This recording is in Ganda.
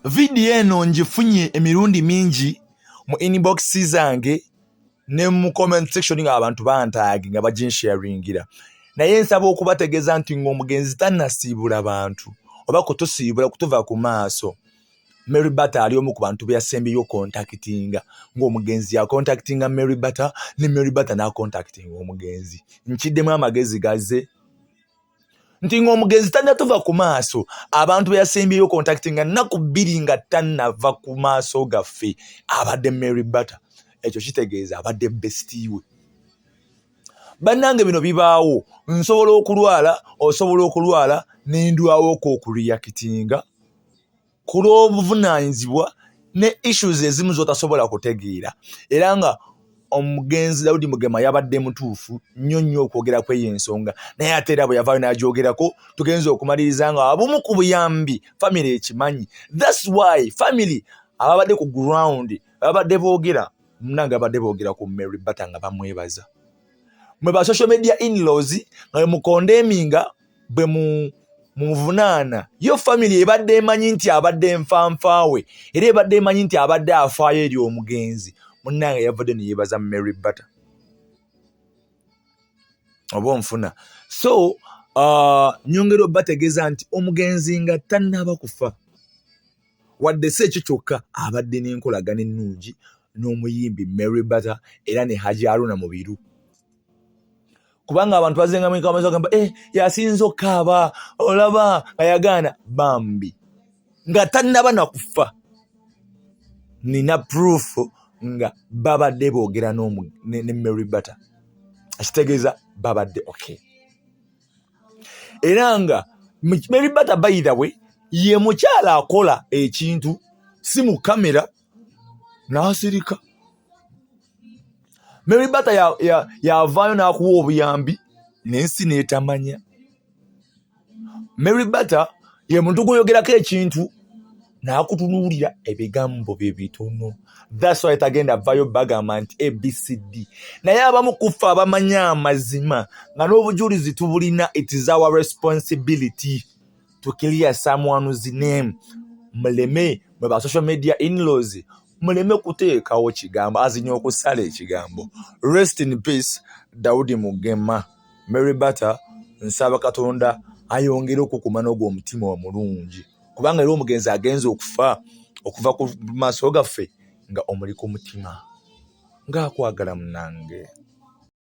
Video eno ngifunye emirundi mingi mu inbox zange ne mu comment section abantu bantagi nga baginsharingira. Naye nsaba okubategeeza nti ng'omugenzi tannasiibula abantu oba kutusiibula kutuva ku maaso. Mary Bata ali omu ku bantu be yasembeyo contactinga ng'omugenzi ya contactinga Mary Bata ne Mary Bata na contactinga omugenzi. Nkiddemu amagezi gaze nti ng'omugenzi tannatuva ku maaso abantu be yasembeyo contactinga nnaku 2 nga tannava ku maaso gaffe abadde Mary Bata. Ekyo kitegeeza abadde bestiwe. Bannange bino bibaawo, nsobola okulwala osobola okulwala n'endwawo okureactinga ku lw'obuvunaanyizibwa ne issues ezimu zotasobola kutegeera. Era nga omugenzi Daudi Mugema yabadde mutuufu nnyo okwogera kwe y'ensonga, naye ate era bwe yavaayo n'agyogerako tugenza okumaliriza nga abumu ku buyambi family ekimanyi. That's why family ababadde ku ground ababadde boogera munange abadde boogera ku Mary Bata nga bamwebaza. Mwe ba social media in-laws nga mukondemminga bwe muvunaana yo family ebadde emanyi nti abadde nfanfaawe era ebadde emanyi nti abadde afaayo eri omugenzi munange yavudde ne yeebaza Mary Bata oba nfuna. So nyongera bategeeza nti omugenzi nga tannaba kufa wadde si ekyo kyokka abadde n'enkolagana ennungi n'omuyimbi Mary Bata era ne Haji Haruna Mubiru. Kubanga abantu bazenga mu kamazo gamba yasinzo kaaba olaba ayagana bambi nga tannaba na kufa. Nina proof nga babadde boogera ne Mary Bata akitegeeza babadde okay. Era nga Mary Bata by the way ye mukyala akola ekintu si mu kamera n'asirika. Mary Bata yavaayo n'akuwa obuyambi n'ensi n'etamanya. Mary Bata ye muntu gw'oyogerako ekintu n'akutunuulira ebigambo bye bitono. That's why tagenda avaayo bagamba nti ABCD. Naye abamu kufa abamanya amazima nga n'obujulizi tubulina. It is our responsibility to clear someone's name. Muleme mwe ba social media in-laws muleme kuteekawo kigambo azinya okusala ekigambo. Rest in peace Daudi Mugema. Mary Bata nsaba Katonda ayongere okukuma n'ogw'omutima omulungi kubanga era omugenzi agenza okuva ku maaso gaffe nga omuli ku mutima ng'akwagala munange.